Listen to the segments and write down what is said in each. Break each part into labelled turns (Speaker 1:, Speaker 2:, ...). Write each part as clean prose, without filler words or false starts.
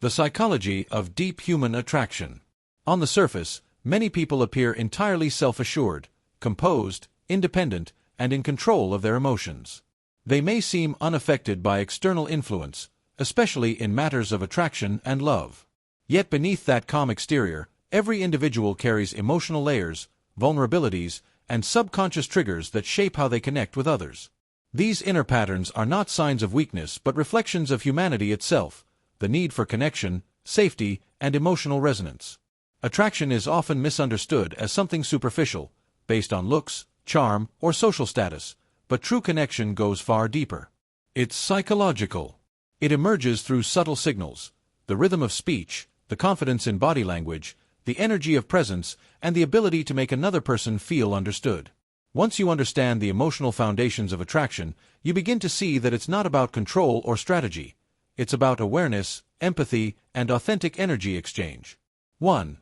Speaker 1: The psychology of deep human attraction. On the surface, many people appear entirely self-assured, composed, independent, and in control of their emotions. They may seem unaffected by external influence, especially in matters of attraction and love. Yet beneath that calm exterior, every individual carries emotional layers, vulnerabilities, and subconscious triggers that shape how they connect with others. These inner patterns are not signs of weakness but reflections of humanity itself, the need for connection, safety, and emotional resonance. Attraction is often misunderstood as something superficial, based on looks, charm, or social status, but true connection goes far deeper. It's psychological. It emerges through subtle signals, the rhythm of speech, the confidence in body language, the energy of presence, and the ability to make another person feel understood. Once you understand the emotional foundations of attraction, you begin to see that it's not about control or strategy. It's about awareness, empathy, and authentic energy exchange. 1.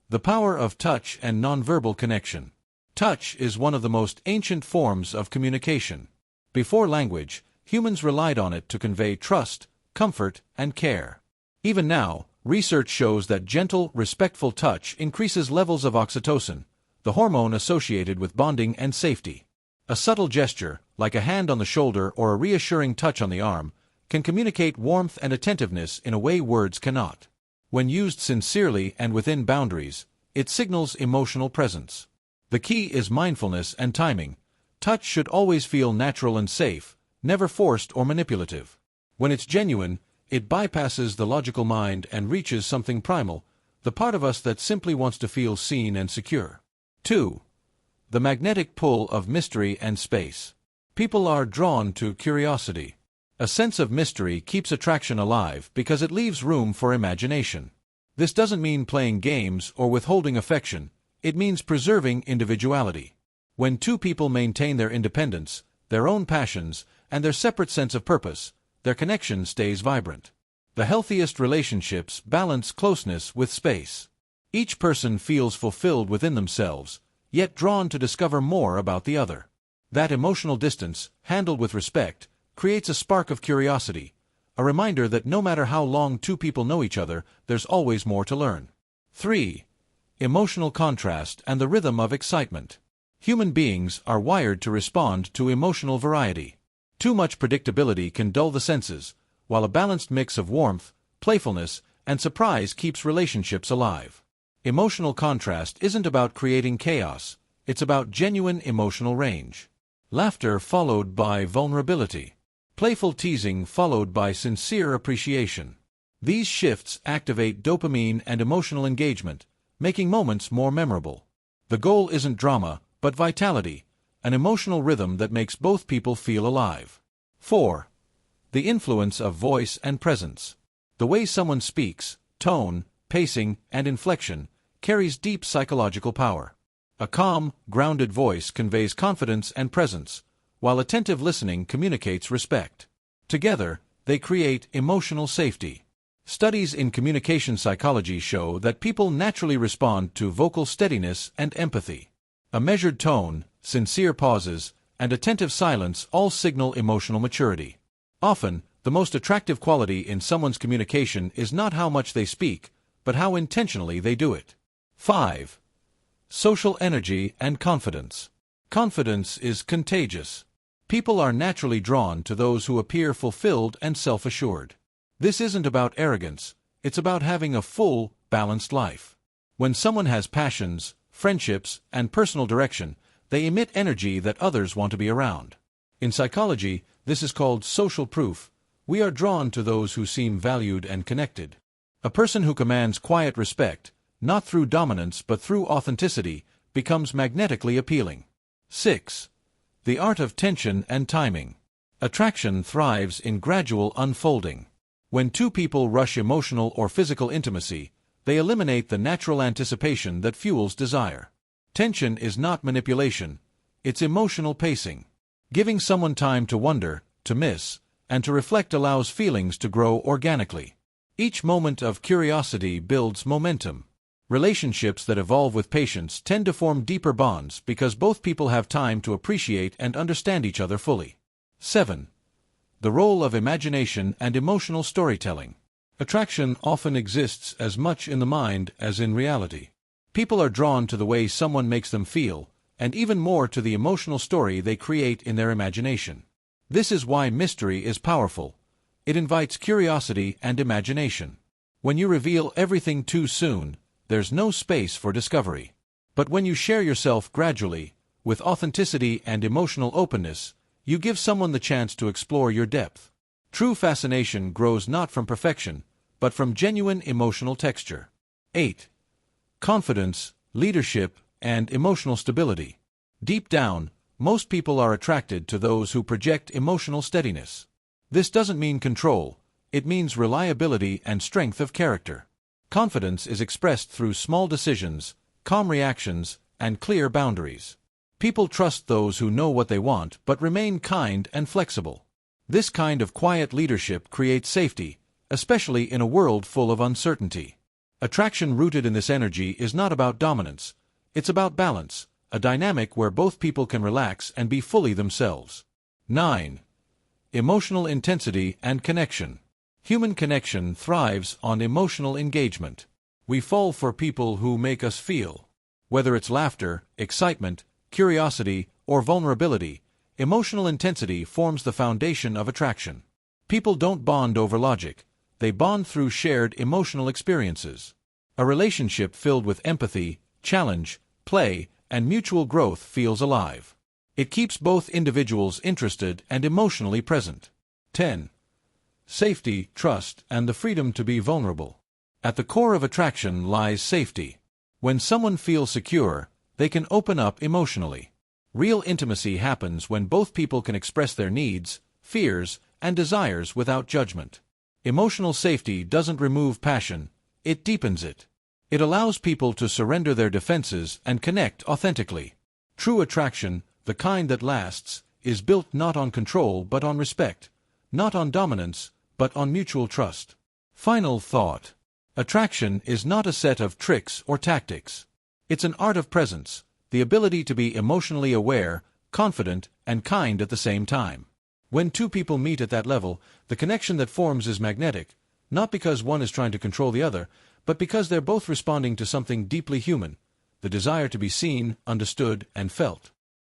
Speaker 1: The power of touch and nonverbal connection. Touch is one of the most ancient forms of communication. Before language, humans relied on it to convey trust, comfort, and care. Even now, research shows that gentle, respectful touch increases levels of oxytocin, the hormone associated with bonding and safety. A subtle gesture, like a hand on the shoulder or a reassuring touch on the arm, can communicate warmth and attentiveness in a way words cannot. When used sincerely and within boundaries, it signals emotional presence. The key is mindfulness and timing. Touch should always feel natural and safe, never forced or manipulative. When it's genuine, it bypasses the logical mind and reaches something primal, the part of us that simply wants to feel seen and secure. 2. The magnetic pull of mystery and space. People are drawn to curiosity. A sense of mystery keeps attraction alive because it leaves room for imagination. This doesn't mean playing games or withholding affection, it means preserving individuality. When two people maintain their independence, their own passions, and their separate sense of purpose, their connection stays vibrant. The healthiest relationships balance closeness with space. Each person feels fulfilled within themselves, yet drawn to discover more about the other. That emotional distance, handled with respect, creates a spark of curiosity, a reminder that no matter how long two people know each other, there's always more to learn. 3. Emotional contrast and the rhythm of excitement. Human beings are wired to respond to emotional variety. Too much predictability can dull the senses, while a balanced mix of warmth, playfulness, and surprise keeps relationships alive. Emotional contrast isn't about creating chaos, it's about genuine emotional range. Laughter followed by vulnerability. Playful teasing followed by sincere appreciation. These shifts activate dopamine and emotional engagement, making moments more memorable. The goal isn't drama, but vitality, an emotional rhythm that makes both people feel alive. 4. The influence of voice and presence. The way someone speaks, tone, pacing, and inflection, carries deep psychological power. A calm, grounded voice conveys confidence and presence, while attentive listening communicates respect. Together, they create emotional safety. Studies in communication psychology show that people naturally respond to vocal steadiness and empathy. A measured tone, sincere pauses, and attentive silence all signal emotional maturity. Often, the most attractive quality in someone's communication is not how much they speak, but how intentionally they do it. 5. Social energy and confidence. Confidence is contagious. People are naturally drawn to those who appear fulfilled and self-assured. This isn't about arrogance, it's about having a full, balanced life. When someone has passions, friendships, and personal direction, they emit energy that others want to be around. In psychology, this is called social proof. We are drawn to those who seem valued and connected. A person who commands quiet respect, not through dominance but through authenticity, becomes magnetically appealing. 6. The art of tension and timing. Attraction thrives in gradual unfolding. When two people rush emotional or physical intimacy, they eliminate the natural anticipation that fuels desire. Tension is not manipulation, it's emotional pacing. Giving someone time to wonder, to miss, and to reflect allows feelings to grow organically. Each moment of curiosity builds momentum. Relationships that evolve with patience tend to form deeper bonds because both people have time to appreciate and understand each other fully. 7. The role of imagination and emotional storytelling. Attraction often exists as much in the mind as in reality. People are drawn to the way someone makes them feel, and even more to the emotional story they create in their imagination. This is why mystery is powerful. It invites curiosity and imagination. When you reveal everything too soon, there's no space for discovery. But when you share yourself gradually, with authenticity and emotional openness, you give someone the chance to explore your depth. True fascination grows not from perfection, but from genuine emotional texture. 8. Confidence, leadership, and emotional stability. Deep down, most people are attracted to those who project emotional steadiness. This doesn't mean control, it means reliability and strength of character. Confidence is expressed through small decisions, calm reactions, and clear boundaries. People trust those who know what they want but remain kind and flexible. This kind of quiet leadership creates safety, especially in a world full of uncertainty. Attraction rooted in this energy is not about dominance, it's about balance, a dynamic where both people can relax and be fully themselves. 9. Emotional intensity and connection. Human connection thrives on emotional engagement. We fall for people who make us feel. Whether it's laughter, excitement, curiosity, or vulnerability, emotional intensity forms the foundation of attraction. People don't bond over logic. They bond through shared emotional experiences. A relationship filled with empathy, challenge, play, and mutual growth feels alive. It keeps both individuals interested and emotionally present. 10. Safety, trust, and the freedom to be vulnerable. At the core of attraction lies safety. When someone feels secure, they can open up emotionally. Real intimacy happens when both people can express their needs, fears, and desires without judgment. Emotional safety doesn't remove passion, it deepens it. It allows people to surrender their defenses and connect authentically. True attraction, the kind that lasts, is built not on control but on respect, not on dominance, but on mutual trust. Final thought. Attraction is not a set of tricks or tactics. It's an art of presence, the ability to be emotionally aware, confident, and kind at the same time. When two people meet at that level, the connection that forms is magnetic, not because one is trying to control the other, but because they're both responding to something deeply human, the desire to be seen, understood, and felt.